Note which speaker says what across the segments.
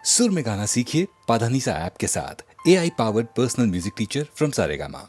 Speaker 1: सुर में गाना सीखिए पाधानीसा ऐप के साथ। AI powered personal music teacher from Saregama.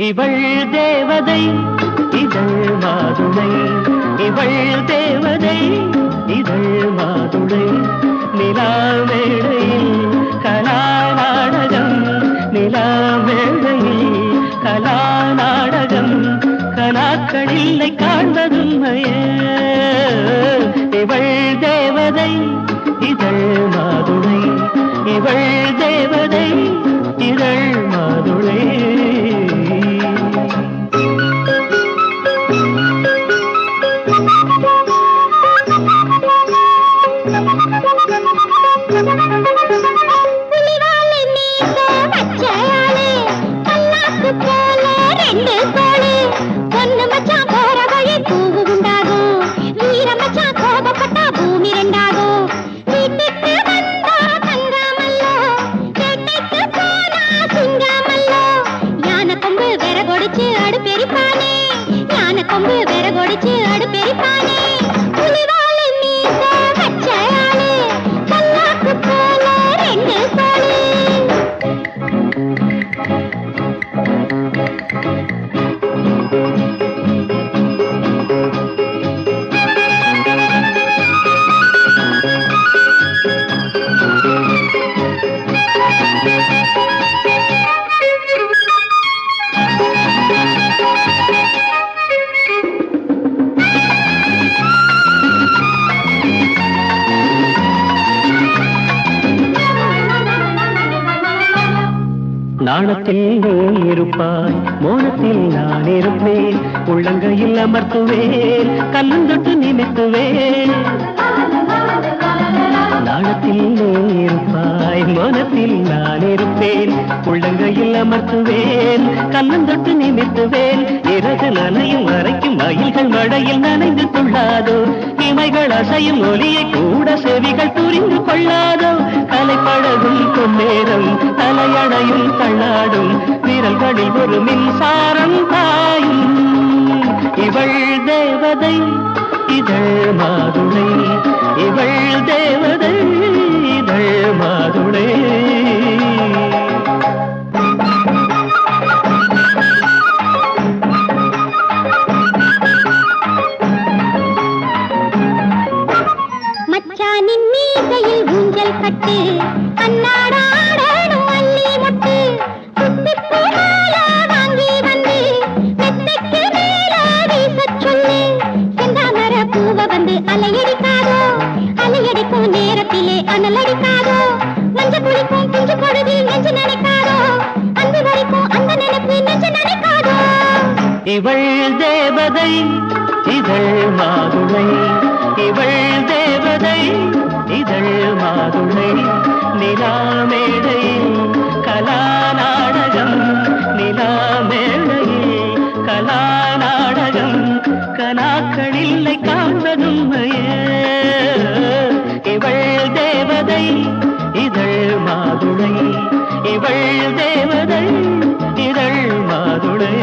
Speaker 2: இவள் தேவதை இதழ் மாதுளை, இவள் தேவதை இதழ் மாதுளை. நிலாமேடையில் கலாநாடகம், நிலாமேடையில் கலாநாடகம். கலாக்களில்லை காண்பதுமையே. இவள் தேவதை இதழ் மாதுளை, இவள் தேவதை இதழ் மாதுளை. நாணத்தில் நீ இருப்பாய், மோனத்தில் நான் இருப்பேன். உள்ளங்கையில் அமர்த்துவேன், கல்லந்தொட்டு நிமித்துவேன். நாணத்தில் நீ இருப்பாய், மோனத்தில் நான் இருப்பேன். உள்ளங்கையில் அமர்த்துவேன், கல்லந்தொட்டு நிமித்துவேன். இறகு நனையும் வரைக்கும் மயில்கள் மழையில் நனைந்து கொள்ளாதோ. இமைகள் அசையும் ஒலியை கூட செவிகள் புரிந்து கொள்ளாதோ. கலை பழகும் பொன்னேரம் தலையணையும் தள்ளாடும். விரல்களில் ஒரு மின்சாரம் பாயும். இவள் தேவதை இதழ் மாதுளை, இவள் தேவதை இதழ் மாதுளை.
Speaker 3: மச்சானின் மீசையில் ஊஞ்சல் கட்டு, கண்ணாடாடணும் அள்ளி மொட்டு. குத்திப்பூ மாலை வாங்கி வந்து மெத்தைக்கு மேல வீசச் சொல்லு. செந்தாமர பூவ வந்து அலையடிக்காதோ, அலையடிக்கும் நேரத்திலே அனலடிக்காதோ. மஞ்ச குளிக்கும் குஞ்சு பொழுதில் நெஞ்சு நினைக்காதோ, அன்பு வரைக்கும் அந்த நினைப்பு நெஞ்சு நினைக்காதோ.
Speaker 2: இவள் தேவதை இதழ் மாதுளை, இவள் தேவதை இதழ் மாதுளை. நிலாமேடையில் கலாநாடகம், நிலாமேடையில் கலாநாடகம். கலாக்களில்லை காண்பதுமையே. இவள் தேவதை இதழ் மாதுளை, இவள் தேவதை இதழ் மாதுளை.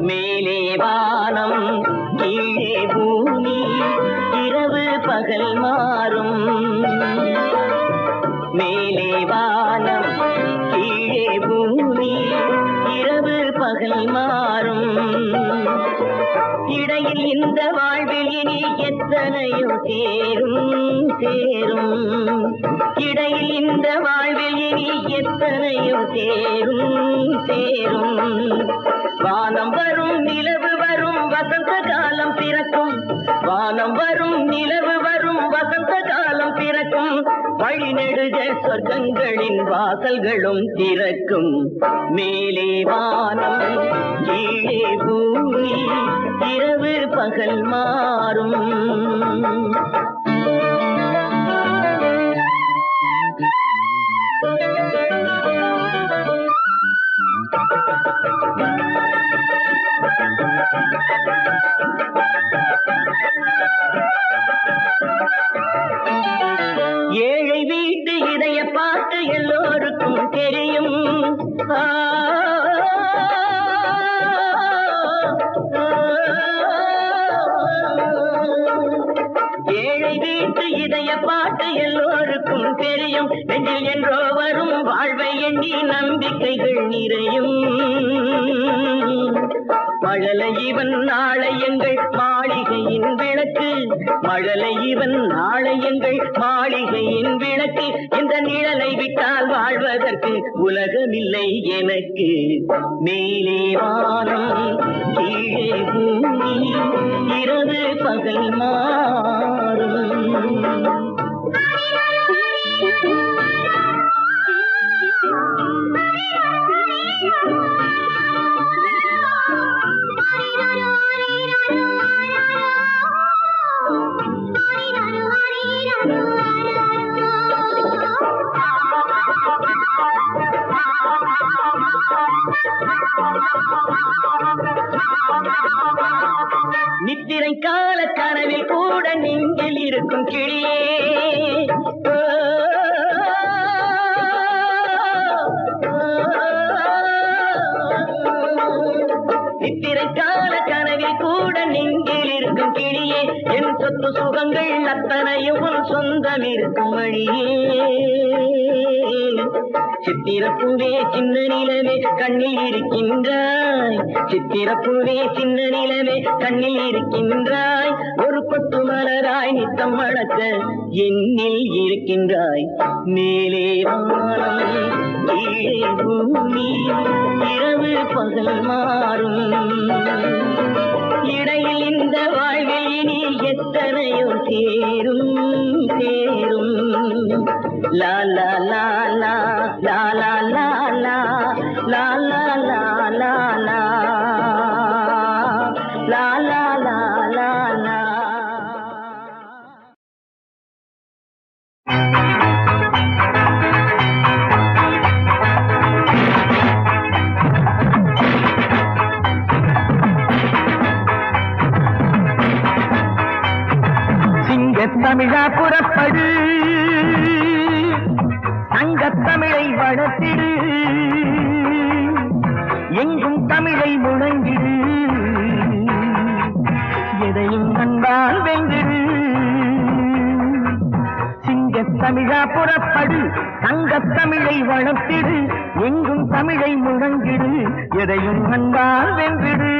Speaker 2: மேலே வானம் கீழே பூமி இரவு பகல் மாறும் மேலே வானம் கீழே பூமி இரவு பகல் மாறும் இடையில் இந்த வாழ்வில் இனி எத்தனையோ சேரும் சேரும் இடையில் இந்த வாழ்வில் இனி எத்தனையோ சேரும் சேரும் வானம் வரும் நிலவு வரும் வசந்த காலம் பிறக்கும் வானம் வரும் நிலவு வரும் வசந்த காலம் பிறக்கும் வழி நெடுக சொர்க்கங்களின் வாசல்களும் திறக்கும் மேலே வானம் கீழே பூமி இரவு பகல் மாறும் ஏழை வீட்டு இதய பாட்டு எல்லோருக்கும் தெரியும் ஏழை வீட்டு இதய பாட்டு எல்லோருக்கும் தெரியும் நெஞ்சில் என்றோ வரும் வாழ்வை எண்ணி நம்பிக்கைகள் நிறையும் மழலை இவன் நாளை எங்கள் மாளிகையின் விளக்கு மழலை இவன் நாளை எங்கள் மாளிகையின் விளக்கு இந்த நிழலை விட்டால் வாழ்வதற்கு உலகமில்லை எனக்கு மேலே வானம் கீழே பூமி இரவு பகல் மாறும் நித்திரை கால கனவில் கூட நெஞ்சில் இருக்கும் கிளியே நித்திரை கால கனவில் கூட நெஞ்சில் இருக்கும் கிளியே என் சொத்து சுகங்கள் அத்தனையும் சொந்தம் இருக்கும் மணியே சித்திரப்பூவே சின்ன நிலவே கண்ணில் இருக்கின்றாய் சித்திரப்பூவே சின்ன நிலவே கண்ணில் இருக்கின்றாய் ஒரு கொத்து மலராய் நித்தம் வளர்க்க என்னில் இருக்கின்றாய் மேலே வானம் கீழே பூமி இரவு பகல் மாறும் இடையில் இந்த வாழ்வில் இனி எத்தனையோ சேரும் சேரும் லா லா லா லா லா லா லா லா லா லா லா லா லா லா லா லா லா லா சிங்கத்தமிழா புறப்படு சங்கத்தமிழை வளர்த்திடு எங்கும் தமிழை முழங்கிடு எதையும் நண்பால் வென்றிடு சிங்கத்தமிழா புறப்படு சங்கத்தமிழை வளர்த்திடு எங்கும் தமிழை முழங்கிடு, எதையும் அன்பால் வென்றிடு.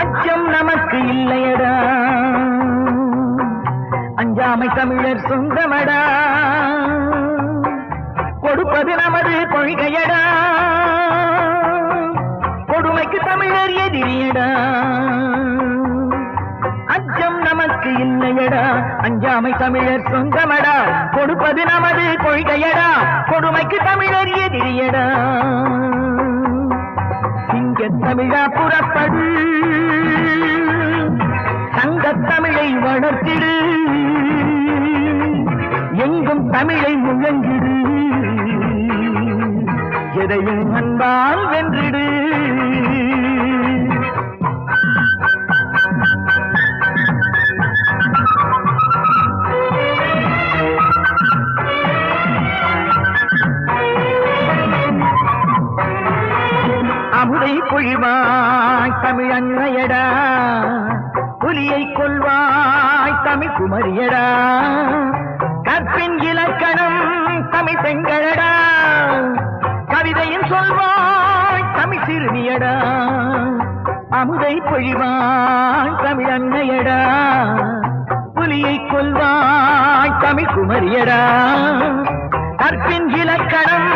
Speaker 2: அச்சம் நமக்கு இல்லையடா, அஞ்சாமை தமிழர் சொந்தமடா, கொடுப்பது நமது கொள்கையடா, கொடுமைக்கு தமிழர் எதிரியடா. அச்சம் நமக்கு இல்லையடா, அஞ்சாமை தமிழர் சொந்தமடா, கொடுப்பது நமது கொள்கையடா, கொடுமைக்கு தமிழர் எதிரியடா. சிங்கத் தமிழா புறப்படு, சங்கத் தமிழை வளர்த்திடு, எங்கும் தமிழை முழங்கிடு, எதையும் அன்பால் வென்றிடு. அமுதை பொழிவாய் தமிழ் அன்னையடா, புலியை கொள்வாய் தமிழ் குமரியடா, கற்பின் இலக்கணம் தமிழ் பெண்களடா, கவிதையும் சொல்வாய் தமிழ் சிறுமியடா. அமுதை பொழிவாய் தமிழ் அன்னையடா, புலியை கொள்வாய் தமிழ் குமரியடா, கற்பின் இலக்கணம்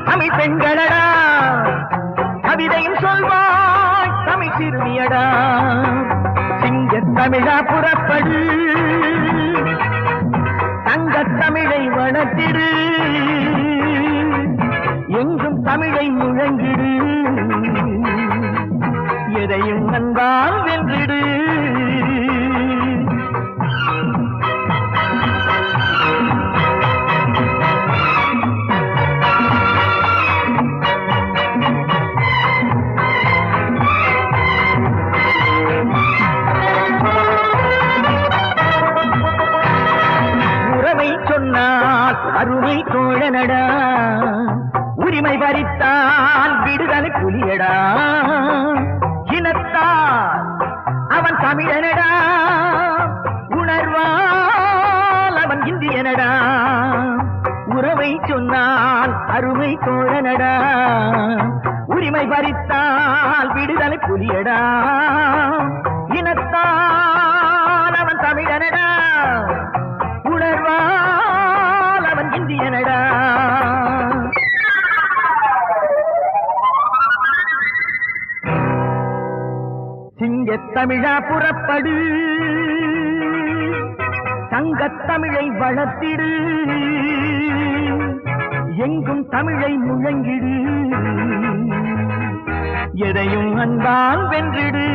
Speaker 2: தமிழ் பெண்களடா, கவிதையும் சொல்வாய் தமிழ் சிறுமியடா. சிங்கத் தமிழா புறப்படு, சங்கத் தமிழை வளர்த்திடு, எங்கும் தமிழை முழங்கிடு, எதையும் அன்பால் வென்றிடு. அருமை தோழனடா, உரிமை பறித்தான் விடுதலை புலியடா, இனத்தால் அவன் தமிழனடா, உணர்வால் அவன் இந்தியனடா. உறவை சொன்னால் அருமை தோழனடா, உரிமை பறித்தால் விடுதலை புலியடா, இனத்தால் அவன் தமிழனடா, உணர்வால் இந்தியனடா. சிங்கத் தமிழா புறப்படு, சங்கத் தமிழை வளர்த்திடு, எங்கும் தமிழை முழங்கிடு, எதையும் அன்பால் வென்றிடு.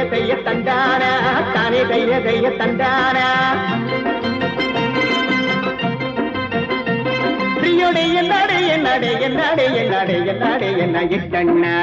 Speaker 2: தைய தந்தானா தானே தைய தந்தானா பிரியோடே என்ன இட்டண்ணா